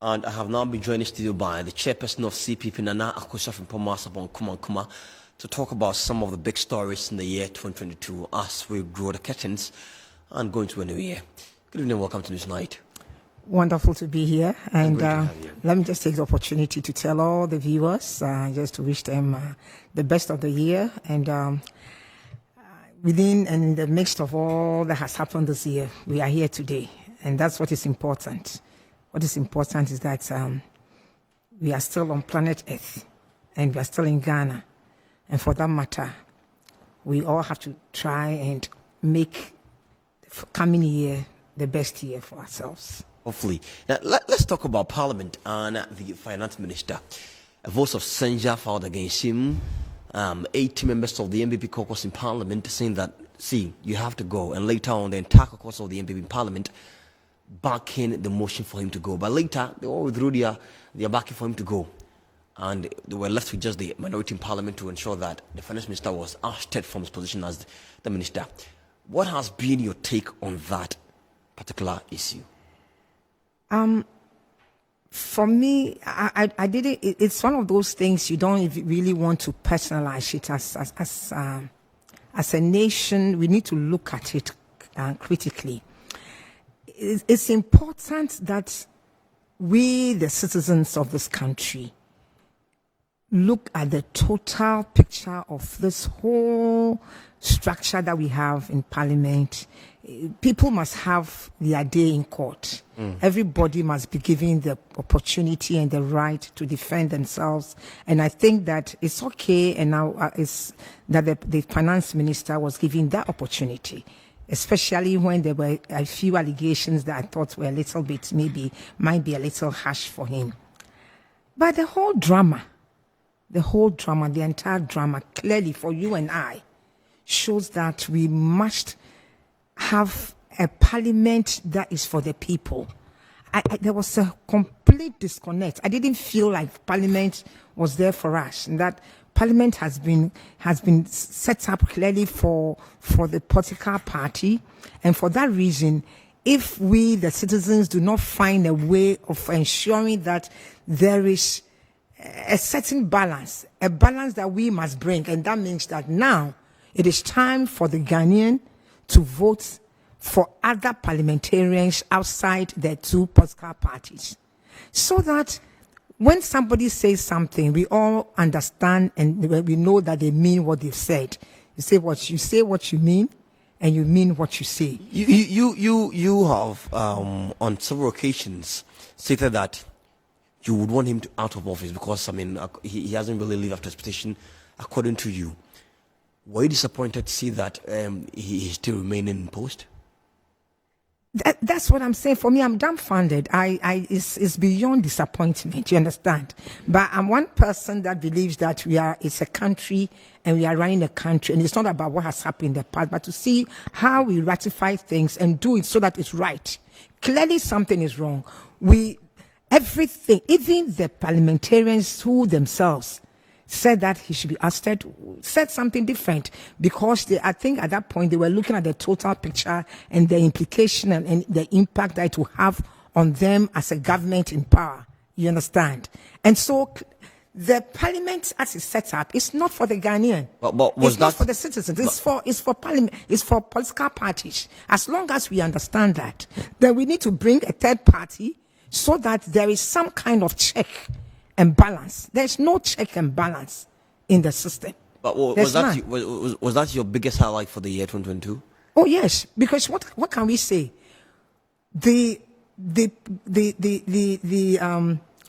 And I have now been joined in studio by the chairperson of CPP, Nana Akosa from Pomasabon Kuma, to talk about some of the big stories in the year 2022 as we grow the curtains and go into a new year. Good evening, welcome to News Night. Wonderful to be here, and let me just take the opportunity to tell all the viewers, just to wish them the best of the year, and within and in the midst of all that has happened this year, we are here today, and that's what is important. What is important is that we are still on planet Earth, and we are still in Ghana, and for that matter, we all have to try and make the coming year the best year for ourselves. Hopefully. Now, let's talk about Parliament and the Finance Minister. A voice of censure filed against him. 80 members of the MPP caucus in Parliament saying that, see, you have to go. And later on, the entire caucus of the MPP in Parliament backing the motion for him to go. But later, they all withdrew their backing for him to go. And they were left with just the minority in Parliament to ensure that the Finance Minister was ousted from his position as the Minister. What has been your take on that particular issue? For me, I did it. It's one of those things you don't really want to personalize it. As a nation, we need to look at it critically. It's important that we, the citizens of this country, look at the total picture of this whole structure that we have in Parliament. People must have their day in court. Everybody must be given the opportunity and the right to defend themselves. And I think that it's okay, and now it's that the finance minister was given that opportunity, especially when there were a few allegations that I thought were a little bit, might be a little harsh for him. But the entire drama, clearly for you and I, shows that we must have a parliament that is for the people. There was a complete disconnect. I didn't feel like parliament was there for us, and that parliament has been set up clearly for the political party, and for that reason, if we, the citizens, do not find a way of ensuring that there is a certain balance, a balance that we must bring, and that means that now it is time for the Ghanaian to vote for other parliamentarians outside the two political parties, so that when somebody says something, we all understand and we know that they mean what they've said. You say what you mean, and you mean what you say. You have on several occasions stated that you would want him out of office because he hasn't really lived up to expectation, according to you. Were you disappointed to see that he's still remaining in post? That's what I'm saying. For me, I'm dumbfounded. It's beyond disappointment. You understand? But I'm one person that believes that it's a country and we are running a country, and it's not about what has happened in the past, but to see how we ratify things and do it so that it's right. Clearly, something is wrong. Everything, even the parliamentarians who themselves said that he should be ousted, said something different, because I think at that point they were looking at the total picture and the implication and the impact that it will have on them as a government in power. You understand? And so the parliament as it's set up is not for the Ghanaian. But it's not for the citizens. It's for parliament. It's for political parties. As long as we understand that, then we need to bring a third party so that there is some kind of check and balance. There's no check and balance in the system. But was that your biggest highlight for the year 2022? Oh yes, because what can we say? The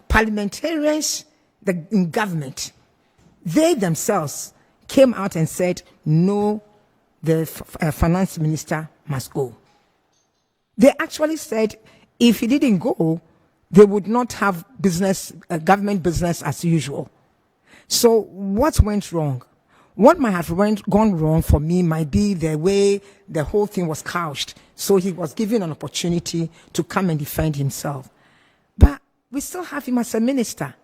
parliamentarians, in government, they themselves came out and said no, the finance minister must go. They actually said if he didn't go, they would not have government business as usual. So what went wrong? What might have gone wrong for me might be the way the whole thing was couched. So he was given an opportunity to come and defend himself. But we still have him as a minister.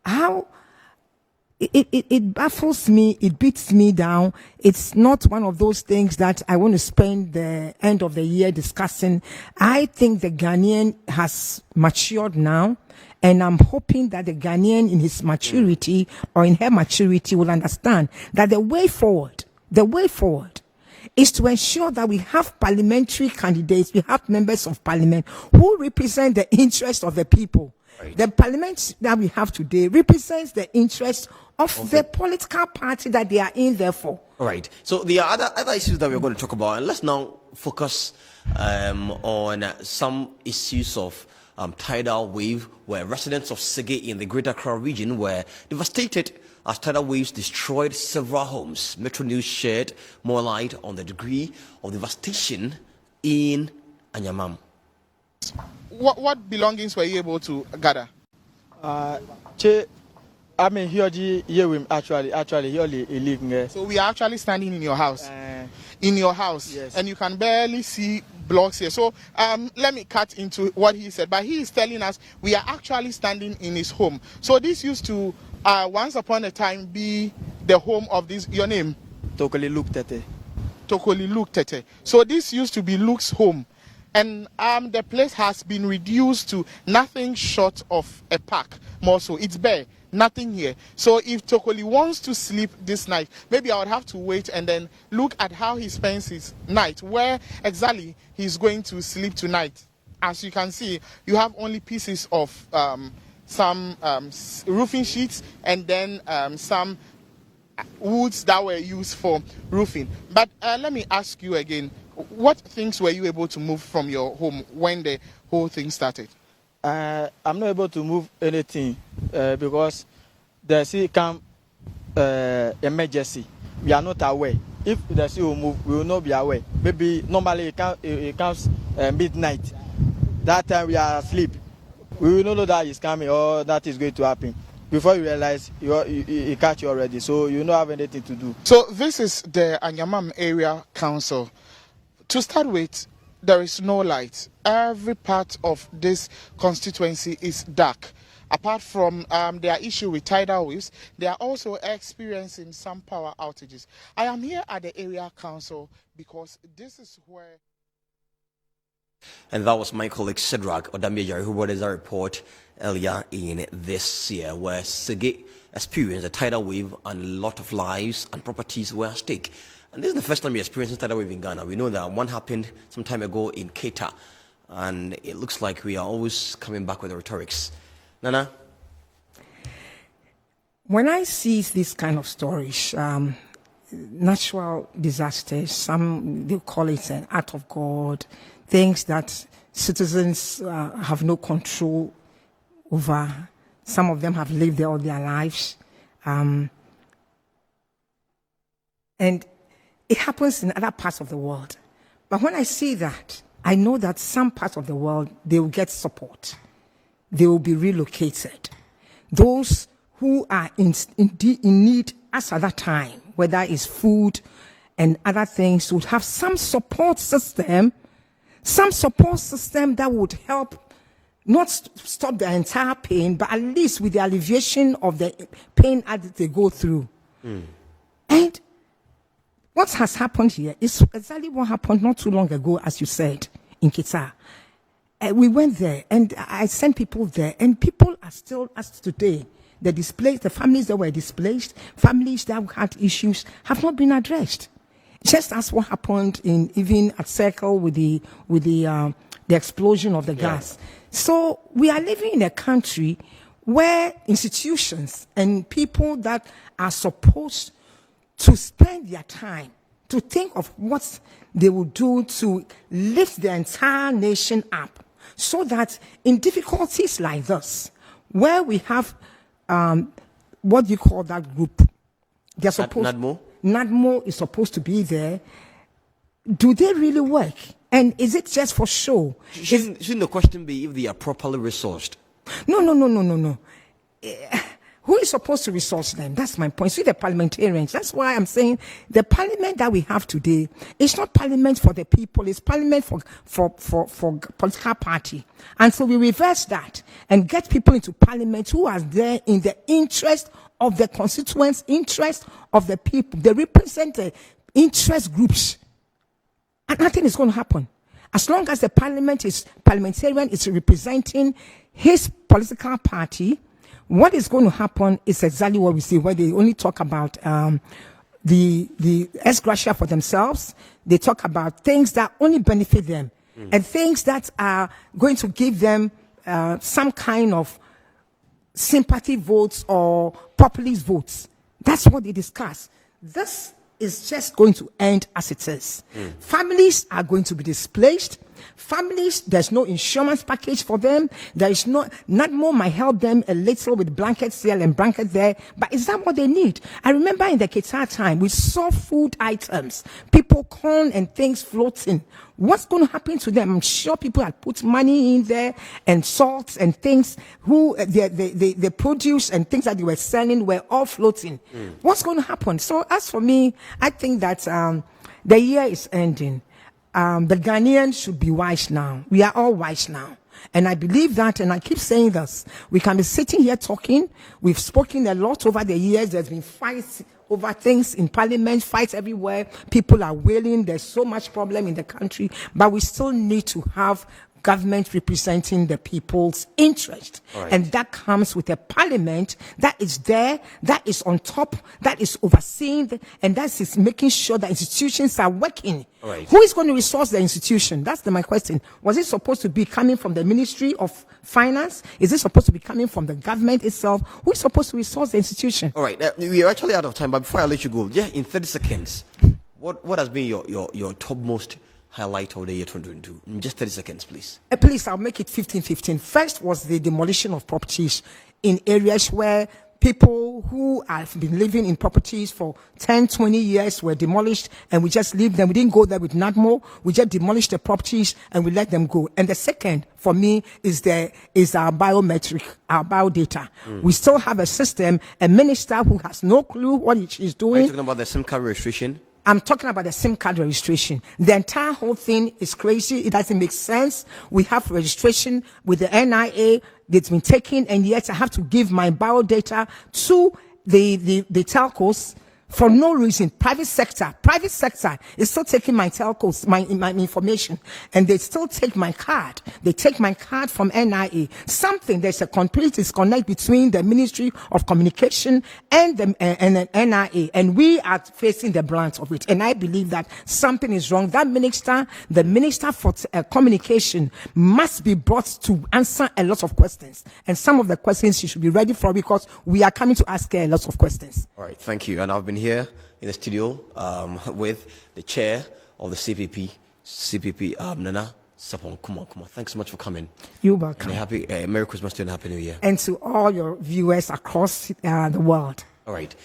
How it baffles me. It beats me down. It's not one of those things that I want to spend the end of the year discussing. I think the Ghanaian has matured now, and I'm hoping that the Ghanaian in his maturity or in her maturity will understand that the way forward is to ensure that we have parliamentary candidates, we have members of parliament who represent the interests of the people. Right. The parliament that we have today represents the interests of the political party that they are in there for. All right. So the other issues that we're going to talk about, and let's now focus on some issues of tidal wave, where residents of Sege in the Greater Accra region were devastated as tidal waves destroyed several homes. Metro News shared more light on the degree of devastation in Anyamam. What belongings were you able to gather? I mean, here actually living. So we are actually standing in your house. Yes. And you can barely see blocks here. So let me cut into what he said. But he is telling us we are actually standing in his home. So this used to once upon a time be the home of this. Your name? Tokoli Luke Tete. Tokoli Luke Tete. So this used to be Luke's home. And the place has been reduced to nothing short of a park. More so, it's bare. Nothing here. So if Tokoli wants to sleep this night, maybe I would have to wait and then look at how he spends his night, where exactly he's going to sleep tonight. As you can see, you have only pieces of some roofing sheets and then some woods that were used for roofing. But let me ask you again, what things were you able to move from your home when the whole thing started? I'm not able to move anything because the sea come emergency. We are not aware. If the sea will move, we will not be aware. Maybe normally it comes midnight. That time we are asleep. We will not know that it's coming or that is going to happen. Before you realize, you catch you already, so you don't have anything to do. So this is the Anyamam Area Council. To start with, there is no light. Every part of this constituency is dark. Apart from their issue with tidal waves, they are also experiencing some power outages. I am here at the area council because this is where... And that was my colleague Cedric Odambiajari, who brought us a report earlier in this year, where Sege experienced a tidal wave and a lot of lives and properties were at stake. And this is the first time we're experiencing tidal wave in Ghana. We know that one happened some time ago in Keita, and it looks like we are always coming back with the rhetorics. Nana? When I see these kind of stories, natural disasters, some they call it an act of God, things that citizens have no control over. Some of them have lived there all their lives. And it happens in other parts of the world. But when I see that, I know that some parts of the world, they will get support. They will be relocated. Those who are in need as at that time, whether it's food and other things, would have some support system that would help not stop the entire pain, but at least with the alleviation of the pain that they go through. And what has happened here is exactly what happened not too long ago, as you said, in Kita. We went there, and I sent people there, and people are still, as today, the families that were displaced, families that had issues, have not been addressed. Just as what happened even at Circle with the explosion of the gas. So we are living in a country where institutions and people that are supposed to spend their time to think of what they will do to lift the entire nation up, so that in difficulties like this, where we have what do you call that group? They're supposed NADMO is supposed to be there. Do they really work? And is it just for show? Shouldn't the question be if they are properly resourced? No. Who is supposed to resource them? That's my point. See, the parliamentarians. That's why I'm saying the parliament that we have today is not parliament for the people. It's parliament for political party. And so we reverse that and get people into parliament who are there in the interest of the constituents, interest of the people. They represent the interest groups. And nothing is going to happen. As long as the parliamentarian is representing his political party, what is going to happen is exactly what we see, where they only talk about the ex gratia for themselves. They talk about things that only benefit them and things that are going to give them some kind of sympathy votes or populist votes. That's what they discuss. This is just going to end as it is. Families are going to be displaced. Families, there's no insurance package for them. There is not more might help them a little with blankets here and blanket there. But is that what they need? I remember in the Qatar time, we saw food items, people, corn and things floating. What's going to happen to them? I'm sure people had put money in there and salt and things who the produce and things that they were selling were all floating. What's going to happen? So as for me, I think that the year is ending. The Ghanaians should be wise now. We are all wise now. And I believe that, and I keep saying this. We can be sitting here talking. We've spoken a lot over the years. There's been fights over things in parliament, fights everywhere. People are wailing. There's so much problem in the country. But we still need to have government representing the people's interest. Right. And that comes with a parliament that is there, that is on top, that is overseeing, and that is making sure that institutions are working. Right. Who is going to resource the institution? That's my question. Was it supposed to be coming from the Ministry of Finance? Is it supposed to be coming from the government itself? Who is supposed to resource the institution? All right, we are actually out of time, but before I let you go, in 30 seconds, what has been your topmost highlight of the year 2022? In just 30 seconds, please. Please, I'll make it 15-15. First was the demolition of properties in areas where people who have been living in properties for 10, 20 years were demolished, and we just leave them. We didn't go there with NADMO. We just demolished the properties and we let them go. And the second, for me, is our biometric, our biodata. We still have a system, a minister who has no clue what she's doing. Are you talking about the SIM card registration? I'm talking about the SIM card registration. The entire whole thing is crazy. It doesn't make sense. We have registration with the NIA that's been taken, and yet I have to give my biodata to the telcos for no reason. Private sector is still taking my telcos, my information, and they still take my card. They take my card from NIA. There's a complete disconnect between the Ministry of Communication and the NIA, and we are facing the brunt of it. And I believe that something is wrong. That minister, the Minister for Communication, must be brought to answer a lot of questions. And some of the questions she should be ready for, because we are coming to ask her a lot of questions. All right, thank you. And I've been here in the studio with the chair of the CPP, Nana Sapon Kuma. Thanks so much for coming. You're welcome. And happy Merry Christmas to you and Happy New Year. And to all your viewers across the world. All right.